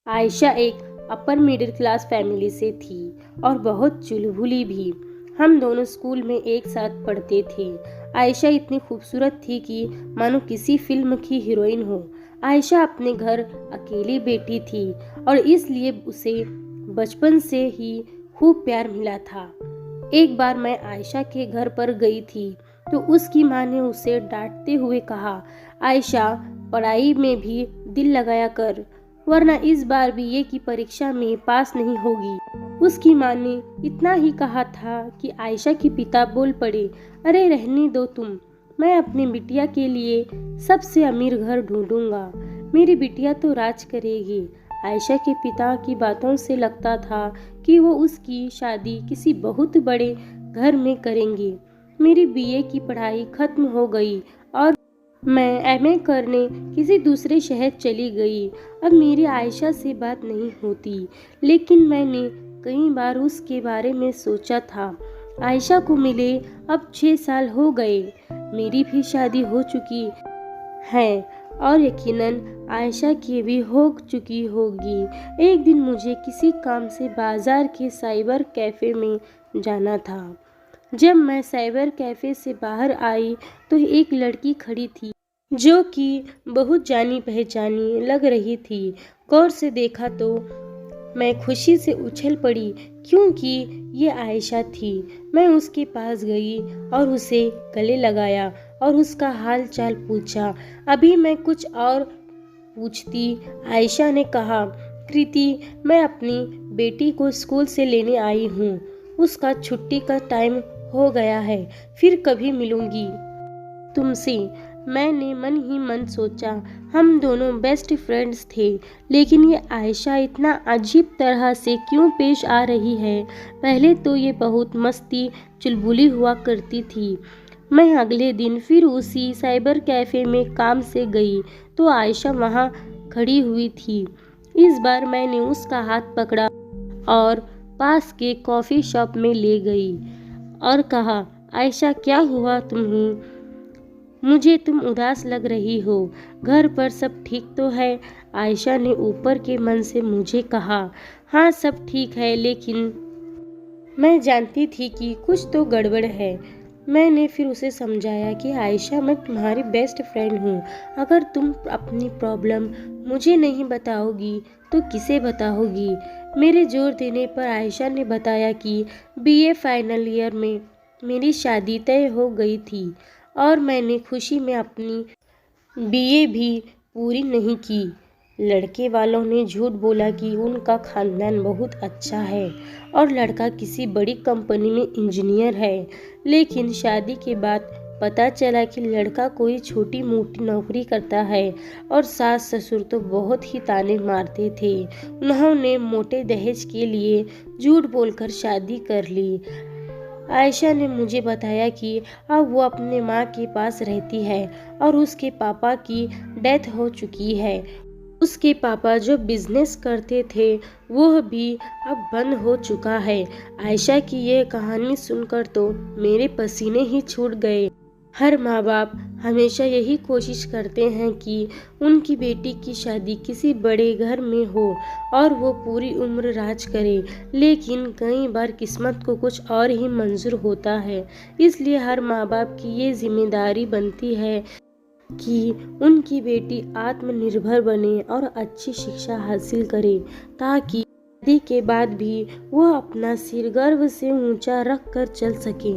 आयशा एक upper middle class family से थी और बहुत चुलबुली भी। हम दोनों स्कूल में एक साथ पढ़ते थे। आयशा इतनी खूबसूरत थी कि मानो किसी फिल्म की हीरोइन हो। आयशा अपने घर अकेली बेटी थी और इसलिए उसे बचपन से ही खूब प्यार मिला था। एक बार मैं आयशा के घर पर गई थी तो उसकी माँ ने उसे डांटते हुए कहा, आयशा, पढ़ाई में भी दिल लगाया कर, वरना इस बार बीए की परीक्षा में पास नहीं होगी। उसकी माँ ने इतना ही कहा था कि आयशा के पिता बोल पड़े, अरे रहने दो तुम, मैं अपनी बिटिया के लिए सबसे अमीर घर ढूंढूंगा। मेरी बिटिया तो राज करेगी। आयशा के पिता की बातों से लगता था कि वो उसकी शादी किसी बहुत बड़े घर में करेंगे। मेरी बीए की पढ़ाई खत्म हो गई और मैं एमए करने किसी दूसरे शहर चली गई। अब मेरी आयशा से बात नहीं होती, लेकिन मैंने कई बार उसके बारे में सोचा था। आयशा को मिले अब 6 साल हो गए। मेरी भी शादी हो चुकी है और यकीनन आयशा की भी हो चुकी होगी। एक दिन मुझे किसी काम से बाजार के साइबर कैफ़े में जाना था। जब मैं साइबर कैफ़े से बाहर आई तो एक लड़की खड़ी थी जो कि बहुत जानी पहचानी लग रही थी। गौर से देखा तो मैं खुशी से उछल पड़ी क्योंकि ये आयशा थी। मैं उसके पास गई और उसे गले लगाया और उसका हाल चाल पूछा। अभी मैं कुछ और पूछती, आयशा ने कहा, कृति, मैं अपनी बेटी को स्कूल से लेने आई हूँ। उसका छुट्टी का टाइम हो गया है, फिर कभी मिलूंगी तुमसे। मैंने मन ही मन सोचा, हम दोनों बेस्ट फ्रेंड्स थे, लेकिन ये आयशा इतना अजीब तरह से क्यों पेश आ रही है। पहले तो ये बहुत मस्ती चुलबुली हुआ करती थी। मैं अगले दिन फिर उसी साइबर कैफ़े में काम से गई तो आयशा वहाँ खड़ी हुई थी। इस बार मैंने उसका हाथ पकड़ा और पास के कॉफ़ी शॉप में ले गई और कहा, आयशा, क्या हुआ तुम्हें? मुझे तुम उदास लग रही हो। घर पर सब ठीक तो है? आयशा ने ऊपर के मन से मुझे कहा, हाँ सब ठीक है, लेकिन मैं जानती थी कि कुछ तो गड़बड़ है। मैंने फिर उसे समझाया कि आयशा, मैं तुम्हारी बेस्ट फ्रेंड हूँ। अगर तुम अपनी प्रॉब्लम मुझे नहीं बताओगी तो किसे बताओगी? मेरे जोर देने पर आयशा ने बताया कि बीए फाइनल ईयर में मेरी शादी तय हो गई थी और मैंने खुशी में अपनी बीए भी पूरी नहीं की। लड़के वालों ने झूठ बोला कि उनका खानदान बहुत अच्छा है और लड़का किसी बड़ी कंपनी में इंजीनियर है, लेकिन शादी के बाद पता चला कि लड़का कोई छोटी मोटी नौकरी करता है और सास ससुर तो बहुत ही ताने मारते थे। उन्होंने मोटे दहेज के लिए झूठ बोलकर शादी कर ली। आयशा ने मुझे बताया कि अब वो अपने माँ के पास रहती है और उसके पापा की डेथ हो चुकी है। उसके पापा जो बिजनेस करते थे वह भी अब बंद हो चुका है। आयशा की ये कहानी सुनकर तो मेरे पसीने ही छूट गए। हर माँ बाप हमेशा यही कोशिश करते हैं कि उनकी बेटी की शादी किसी बड़े घर में हो और वो पूरी उम्र राज करे, लेकिन कई बार किस्मत को कुछ और ही मंजूर होता है। इसलिए हर माँ बाप की ये जिम्मेदारी बनती है कि उनकी बेटी आत्मनिर्भर बने और अच्छी शिक्षा हासिल करे, ताकि शादी के बाद भी वो अपना सिर गर्व से ऊंचा रख कर चल सके।